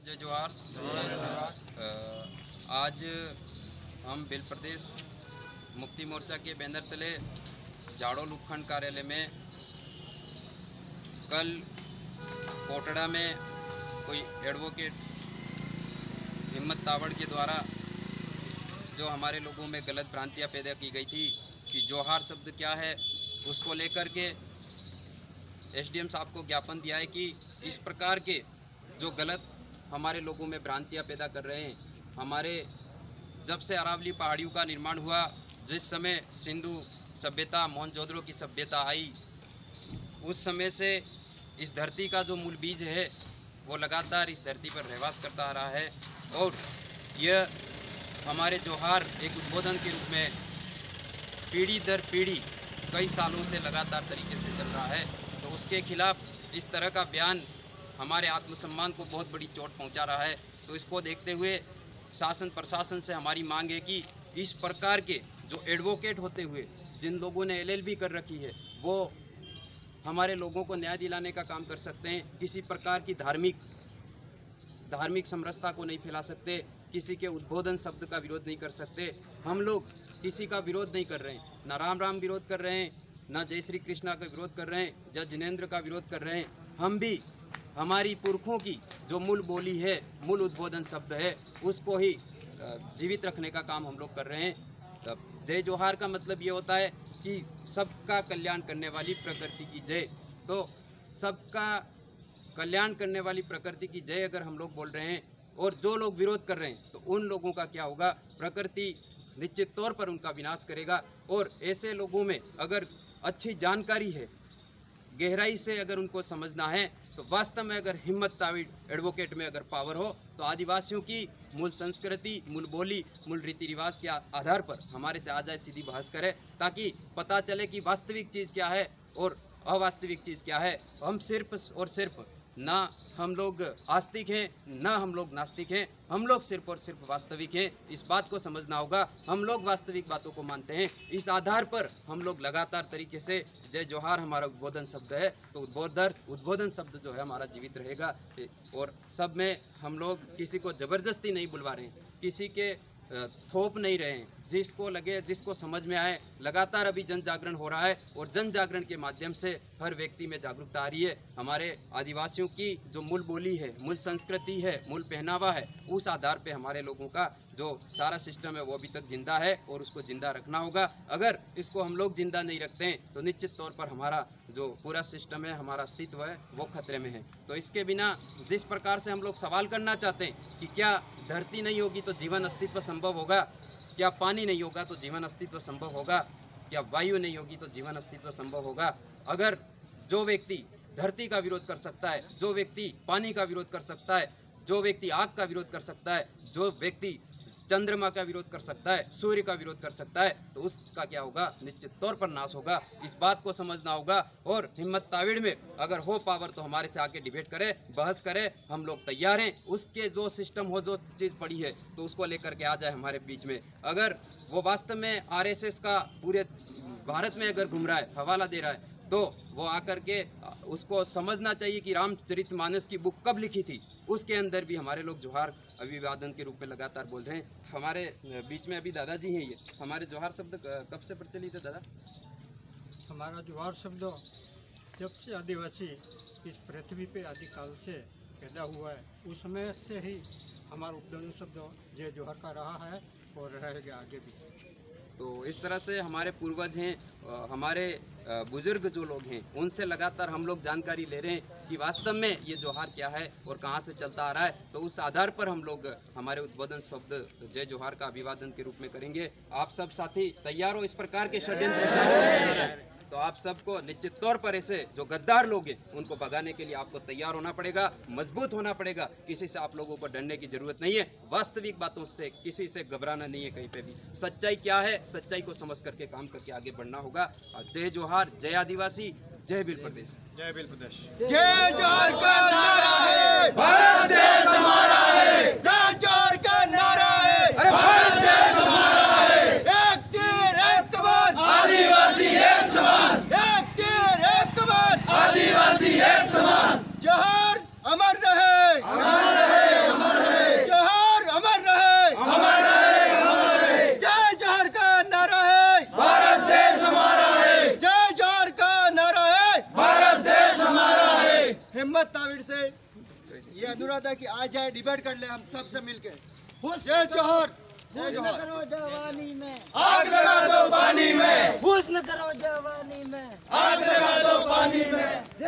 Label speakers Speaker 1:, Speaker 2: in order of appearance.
Speaker 1: जय जोहार। आज हम भिल प्रदेश मुक्ति मोर्चा के बैनर तले जाड़ोल उपखंड कार्यालय में कल कोटड़ा में कोई एडवोकेट हिम्मत तावड़ के द्वारा जो हमारे लोगों में गलत भ्रांतियां पैदा की गई थी कि जोहार शब्द क्या है, उसको लेकर के एसडीएम साहब को ज्ञापन दिया है कि इस प्रकार के जो गलत हमारे लोगों में भ्रांतियां पैदा कर रहे हैं। हमारे जब से अरावली पहाड़ियों का निर्माण हुआ, जिस समय सिंधु सभ्यता मोहनजोदड़ो की सभ्यता आई, उस समय से इस धरती का जो मूल बीज है वो लगातार इस धरती पर रहवास करता आ रहा है और यह हमारे जोहार एक उद्बोधन के रूप में पीढ़ी दर पीढ़ी कई सालों से लगातार तरीके से चल रहा है। तो उसके खिलाफ इस तरह का बयान हमारे आत्मसम्मान को बहुत बड़ी चोट पहुंचा रहा है। तो इसको देखते हुए शासन प्रशासन से हमारी मांग है कि इस प्रकार के जो एडवोकेट होते हुए जिन लोगों ने एलएलबी कर रखी है वो हमारे लोगों को न्याय दिलाने का काम कर सकते हैं। किसी प्रकार की धार्मिक समरसता को नहीं फैला सकते, किसी के उद्बोधन शब्द का विरोध नहीं कर सकते। हम लोग किसी का विरोध नहीं कर रहे हैं, ना राम राम विरोध कर रहे हैं, ना जय श्री कृष्णा का विरोध कर रहे हैं, जय जिनेंद्र का विरोध कर रहे हैं। हम भी हमारी पुरखों की जो मूल बोली है, मूल उद्बोधन शब्द है, उसको ही जीवित रखने का काम हम लोग कर रहे हैं। तब जय जोहार का मतलब ये होता है कि सबका कल्याण करने वाली प्रकृति की जय। तो सबका कल्याण करने वाली प्रकृति की जय अगर हम लोग बोल रहे हैं और जो लोग विरोध कर रहे हैं तो उन लोगों का क्या होगा, प्रकृति निश्चित तौर पर उनका विनाश करेगा। और ऐसे लोगों में अगर अच्छी जानकारी है, गहराई से अगर उनको समझना है, तो वास्तव में अगर हिम्मत तावड़ एडवोकेट में अगर पावर हो तो आदिवासियों की मूल संस्कृति, मूल बोली, मूल रीति रिवाज के आधार पर हमारे से आ जाए, सीधी बहस करे, ताकि पता चले कि वास्तविक चीज़ क्या है और अवास्तविक चीज़ क्या है। हम सिर्फ और सिर्फ ना हम लोग आस्तिक हैं, ना हम लोग नास्तिक हैं, हम लोग सिर्फ और सिर्फ वास्तविक हैं। इस बात को समझना होगा। हम लोग वास्तविक बातों को मानते हैं। इस आधार पर हम लोग लगातार तरीके से जय जोहार हमारा उद्बोधन शब्द है, तो उद्बोधन शब्द जो है हमारा जीवित रहेगा। और सब में हम लोग किसी को ज़बरदस्ती नहीं बुलवा रहे हैं, किसी के थोप नहीं रहे हैं। जिसको लगे, जिसको समझ में आए, लगातार अभी जन जागरण हो रहा है और जन जागरण के माध्यम से हर व्यक्ति में जागरूकता आ रही है। हमारे आदिवासियों की जो मूल बोली है, मूल संस्कृति है, मूल पहनावा है, उस आधार पे हमारे लोगों का जो सारा सिस्टम है वो अभी तक जिंदा है और उसको जिंदा रखना होगा। अगर इसको हम लोग जिंदा नहीं रखते हैं तो निश्चित तौर पर हमारा जो पूरा सिस्टम है, हमारा अस्तित्व है, वो खतरे में है। तो इसके बिना जिस प्रकार से हम लोग सवाल करना चाहते हैं कि क्या धरती नहीं होगी तो जीवन अस्तित्व संभव होगा, क्या पानी नहीं होगा तो जीवन अस्तित्व संभव होगा, क्या वायु नहीं होगी तो जीवन अस्तित्व संभव होगा। अगर जो व्यक्ति धरती का विरोध कर सकता है, जो व्यक्ति पानी का विरोध कर सकता है, जो व्यक्ति आग का विरोध कर सकता है, जो व्यक्ति चंद्रमा का विरोध कर सकता है, सूर्य का विरोध कर सकता है, तो उसका क्या होगा, निश्चित तौर पर नाश होगा। इस बात को समझना होगा। और हिम्मत तावड़ में अगर हो पावर तो हमारे से आके डिबेट करे, बहस करे, हम लोग तैयार हैं। उसके जो सिस्टम हो, जो चीज़ पड़ी है, तो उसको लेकर के आ जाए हमारे बीच में। अगर वो वास्तव में आरएसएस का पूरे भारत में अगर घूम रहा है, हवाला दे रहा है, तो वो आकर के उसको समझना चाहिए कि रामचरितमानस की बुक कब लिखी थी। उसके अंदर भी हमारे लोग जोहार अभिवादन के रूप में लगातार बोल रहे हैं। हमारे बीच में अभी दादाजी हैं। ये हमारे जोहार शब्द कब से प्रचलित है दादा?
Speaker 2: हमारा जोहार शब्द जब से आदिवासी इस पृथ्वी पे आदिकाल से पैदा हुआ है, उस समय से ही हमारा उद्बोधन शब्द जय जोहार का रहा है और रहेगा आगे भी।
Speaker 1: तो इस तरह से हमारे पूर्वज हैं, हमारे बुजुर्ग जो लोग हैं, उनसे लगातार हम लोग जानकारी ले रहे हैं कि वास्तव में ये जोहार क्या है और कहाँ से चलता आ रहा है। तो उस आधार पर हम लोग हमारे उद्बोधन शब्द जय जोहार का अभिवादन के रूप में करेंगे। आप सब साथी तैयार हो इस प्रकार के षड्यंत्र? तो आप सबको निश्चित तौर पर ऐसे जो गद्दार लोग हैं उनको भगाने के लिए आपको तैयार होना पड़ेगा, मजबूत होना पड़ेगा। किसी से आप लोगों को डरने की जरूरत नहीं है। वास्तविक बातों से किसी से घबराना नहीं है कहीं पे भी। सच्चाई क्या है, सच्चाई को समझ करके काम करके आगे बढ़ना होगा। जय जोहार, जय आदिवासी, जय भिल प्रदेश।
Speaker 3: जय भिल प्रदेश।
Speaker 4: जय जोहार का नारा है, भारत देश हमारा है। जय जोहार का नारा है, अरे भारत देश हमारा है। एक तीर एक कमान, आदिवासी एक समान। एक तीर एक कमान, आदिवासी एक समान। जोहार अमर रहे, अमर रहे। हिम्मत ताविड़ से ये अनुरोध है कि आ जाए, डिबेट कर ले हम सब से मिलके। जय जोहर, जय जोहर।
Speaker 3: करो जवानी में,
Speaker 4: आग लगा दो पानी में,
Speaker 3: हुस्न करो जवानी में,
Speaker 4: आग लगा दो पानी में।